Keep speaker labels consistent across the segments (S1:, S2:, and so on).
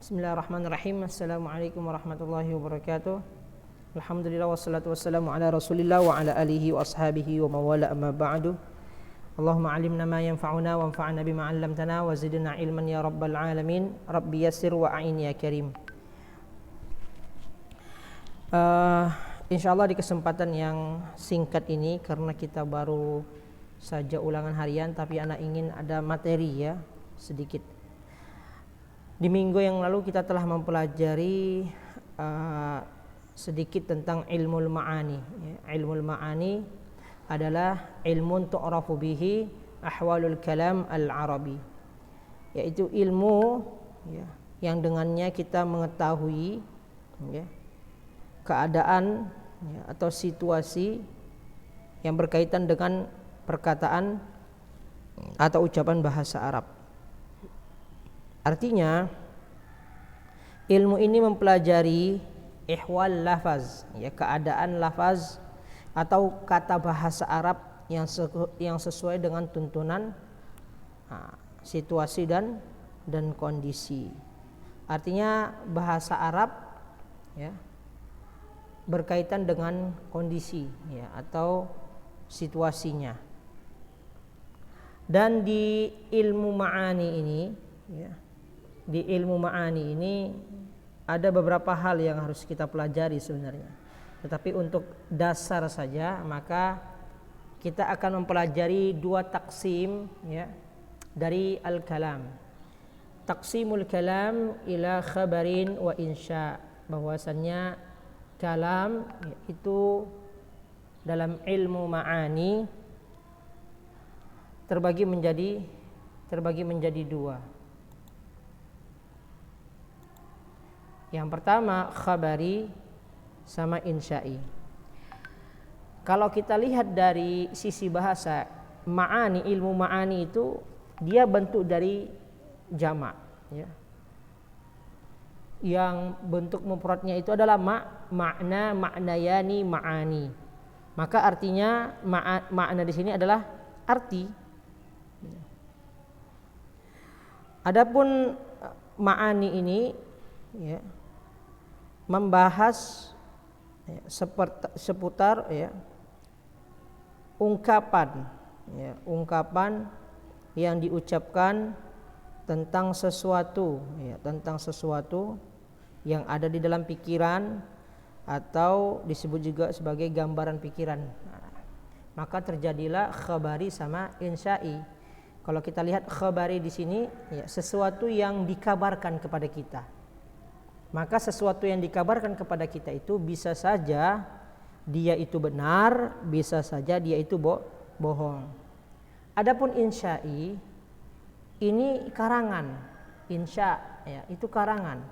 S1: Bismillahirrahmanirrahim. Assalamualaikum warahmatullahi wabarakatuh. Alhamdulillah wassalatu wassalamu ala Rasulillah wa ala alihi wa ashabihi wa mawala amma ba'du. Allahumma 'allimna ma yanfa'una wanfa'na bima 'allamtana wa zidna ilman ya rabbal alamin. Rabbi yassir wa a'in ya karim. Insyaallah di kesempatan yang singkat ini, karena kita baru saja ulangan harian, tapi anak ingin ada materi ya sedikit. Di minggu yang lalu kita telah mempelajari sedikit tentang ilmul ma'ani. Ilmul ma'ani adalah ilmun tu'rafu bihi ahwalul kalam al-arabi, yaitu ilmu yang dengannya kita mengetahui keadaan atau situasi yang berkaitan dengan perkataan atau ucapan bahasa Arab. Artinya ilmu ini mempelajari ihwal lafaz, keadaan lafaz atau kata bahasa Arab yang sesuai dengan tuntunan situasi dan kondisi. Artinya bahasa Arab berkaitan dengan kondisi atau situasinya. Dan di ilmu ma'ani ini ada beberapa hal yang harus kita pelajari sebenarnya. Tetapi untuk dasar saja, maka kita akan mempelajari dua taksim dari al-kalam. Taksimul kalam ila khabarin wa insya, bahwasannya kalam itu dalam ilmu ma'ani terbagi menjadi dua. Yang pertama khabari sama insya'i. Kalau kita lihat dari sisi bahasa, ma'ani, ilmu ma'ani itu dia bentuk dari jamak yang bentuk mufradnya itu adalah makna, maknayani, ma'ani. Maka artinya makna di sini adalah arti. Adapun ma'ani ini membahas seputar ungkapan yang diucapkan tentang sesuatu yang ada di dalam pikiran, atau disebut juga sebagai gambaran pikiran. Maka terjadilah khabari sama insya'i. Kalau kita lihat khabari di sini sesuatu yang dikabarkan kepada kita. Maka sesuatu yang dikabarkan kepada kita itu bisa saja dia itu benar, bisa saja dia itu bohong. Adapun insya'i ini karangan. Insya itu karangan.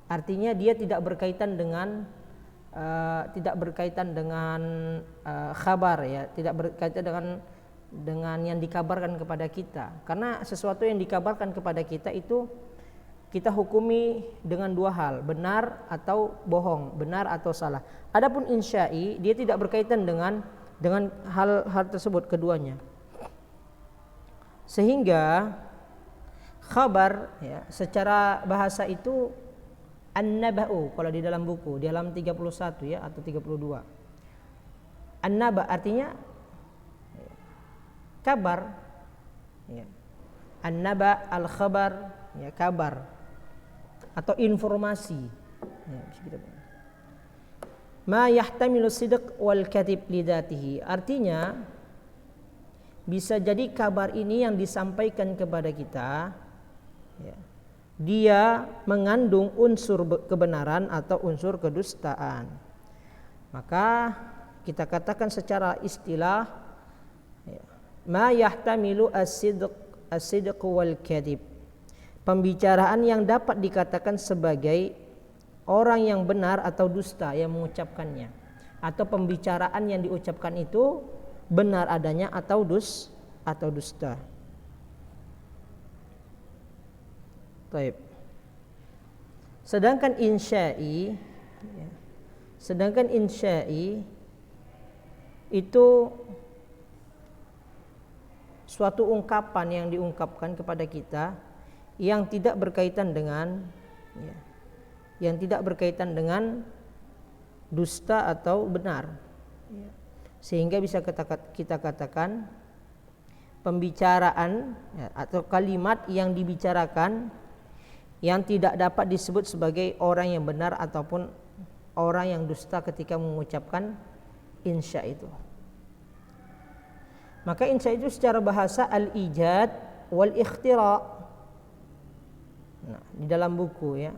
S1: Artinya dia tidak berkaitan dengan khabar tidak berkaitan dengan yang dikabarkan kepada kita. Karena sesuatu yang dikabarkan kepada kita itu kita hukumi dengan dua hal, benar atau bohong, benar atau salah. Adapun insya'i dia tidak berkaitan dengan hal tersebut keduanya. Sehingga khabar secara bahasa itu an-naba'u, kalau di dalam buku di halaman 31 atau 32. An-naba' artinya kabar. An-naba' al-khabar kabar atau informasi. Ma yahtamilu sidq wal kadhib lidatihi, artinya bisa jadi kabar ini yang disampaikan kepada kita dia mengandung unsur kebenaran atau unsur kedustaan. Maka kita katakan secara istilah ma yahtamilu as-sidq wal kadhib, pembicaraan yang dapat dikatakan sebagai orang yang benar atau dusta yang mengucapkannya, atau pembicaraan yang diucapkan itu benar adanya atau dusta. Baik. Sedangkan insya'i itu suatu ungkapan yang diungkapkan kepada kita yang tidak berkaitan dengan ya, yang tidak berkaitan dengan dusta atau benar, ya. Sehingga bisa kita katakan pembicaraan, ya, atau kalimat yang dibicarakan yang tidak dapat disebut sebagai orang yang benar ataupun orang yang dusta ketika mengucapkan insya itu. Maka insya itu secara bahasa al-ijad wal ikhtira. Nah, di dalam buku, ya,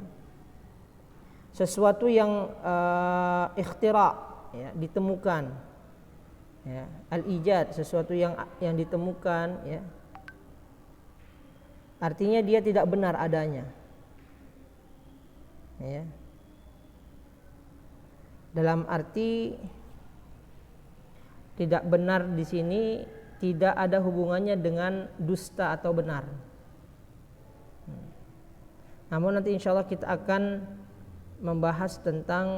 S1: sesuatu yang ikhtira, ya, ditemukan, ya, al-ijad sesuatu yang ditemukan, ya, artinya dia tidak benar adanya, ya, dalam arti tidak benar di sini tidak ada hubungannya dengan dusta atau benar. Namun nanti insya Allah kita akan membahas tentang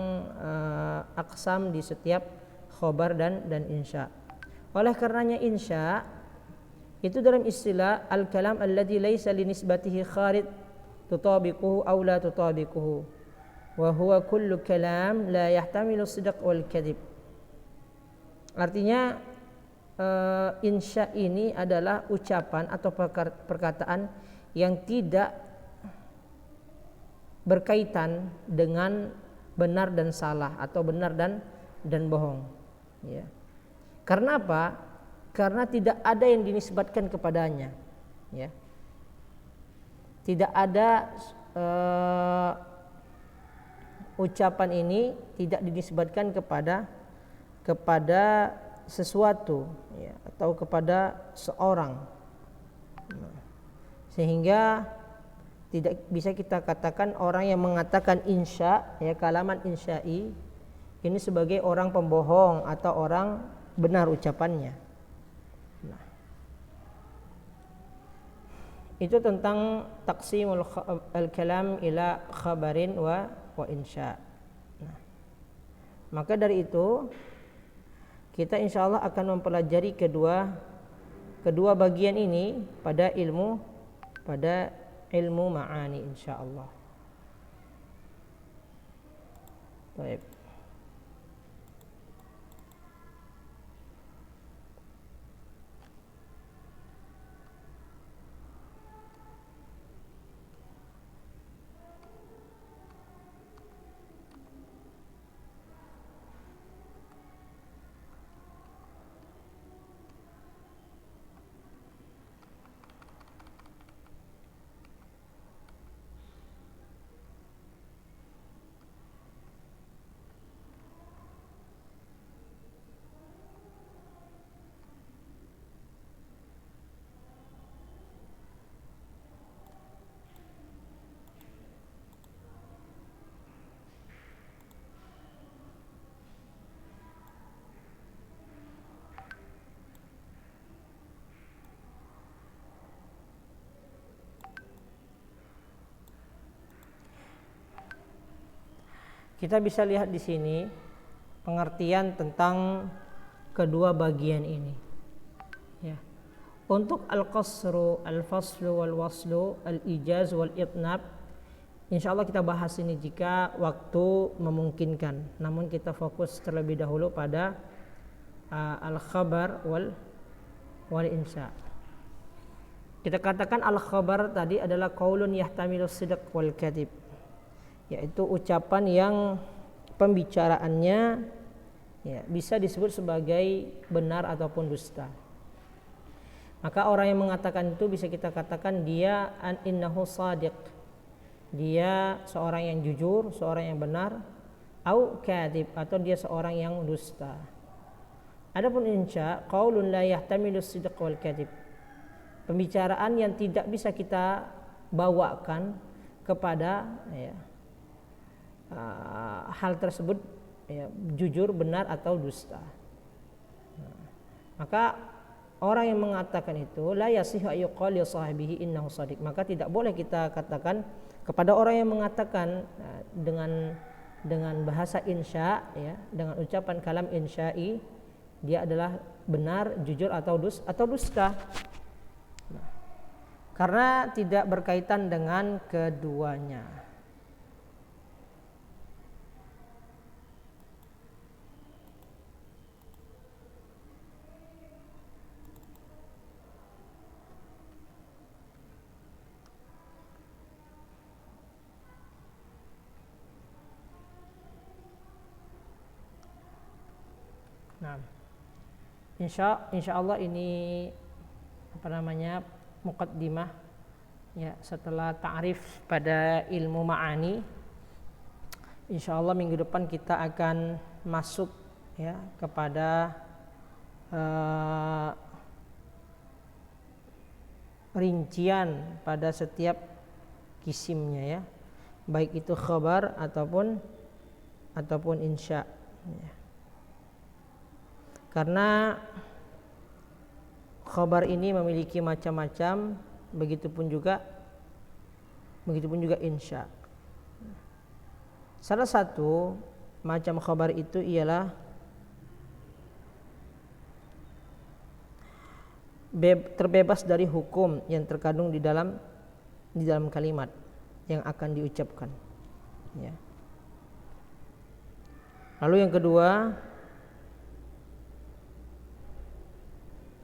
S1: aqsam di setiap khobar dan insya. Oleh karenanya insya itu dalam istilah al-kalam alladhi laysa li nisbatihi kharid tutabiquhu aw la tutabiquhu wa huwa kullu kalam la yahtamilu sidq wal kadhib. Artinya insya ini adalah ucapan atau perkataan yang tidak berkaitan dengan benar dan salah atau benar dan bohong, ya. Karena apa? Karena tidak ada yang dinisbatkan kepadanya, ya. Tidak ada ucapan ini tidak dinisbatkan kepada sesuatu, ya, atau kepada seorang, sehingga tidak bisa kita katakan orang yang mengatakan insya, ya, kalaman insya'i ini sebagai orang pembohong atau orang benar ucapannya. Nah, itu tentang taqsimul al-kalam ila khabarin wa insya. Nah, maka dari itu kita insya Allah akan mempelajari kedua bagian ini pada ilmu ma'ani insya Allah. Baik. Kita bisa lihat di sini pengertian tentang kedua bagian ini, ya. Untuk al-qasru, al-faslu, wal-waslu, al-ijaz, wal-itnab, insya Allah kita bahas ini jika waktu memungkinkan. Namun kita fokus terlebih dahulu pada al-khabar wal-insya. Kita katakan al-khabar tadi adalah qaulun yahtamilu sidq wal kadhib, yaitu ucapan yang pembicaraannya, ya, bisa disebut sebagai benar ataupun dusta. Maka orang yang mengatakan itu bisa kita katakan dia innahu shadiq, dia seorang yang jujur, seorang yang benar, au kadhib, atau dia seorang yang dusta. Adapun insya qaulun la yahtamilu sidq wal kadhib, pembicaraan yang tidak bisa kita bawakan kepada, ya, hal tersebut, ya, jujur, benar atau dusta. Maka orang yang mengatakan itu la yasihu ayyuqal li sahibihi innahu shadiq, maka tidak boleh kita katakan kepada orang yang mengatakan dengan bahasa insya, ya, dengan ucapan kalam insya'i, dia adalah benar, jujur atau dusta. Karena tidak berkaitan dengan keduanya. Nah, insya Allah ini muqaddimah ya, setelah ta'rif pada ilmu ma'ani. Insya Allah minggu depan kita akan masuk ya kepada rincian pada setiap kisimnya ya, baik itu khabar ataupun insya ya. Karena khabar ini memiliki macam-macam, begitupun juga insya. Salah satu macam khabar itu ialah terbebas dari hukum yang terkandung di dalam kalimat yang akan diucapkan ya. Lalu yang kedua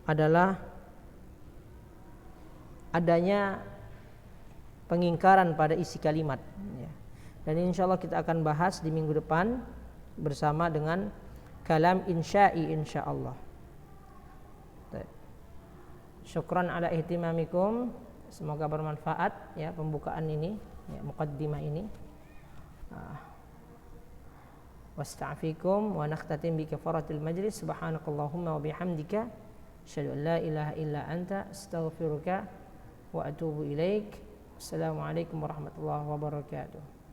S1: adalah adanya pengingkaran pada isi kalimat ya. Dan insya Allah kita akan bahas di minggu depan bersama dengan kalam insya'i insya Allah. Syukran ala ihtimamikum, semoga bermanfaat ya pembukaan ini ya, muqaddimah ini. Wasta'fikum wa nakhtatim bi kafaratil majlis. Subhanakallahumma wa bihamdika asyhadu an la ilaha illa anta astaghfiruka wa atubu ilaik. Assalamualaikum warahmatullahi wabarakatuh.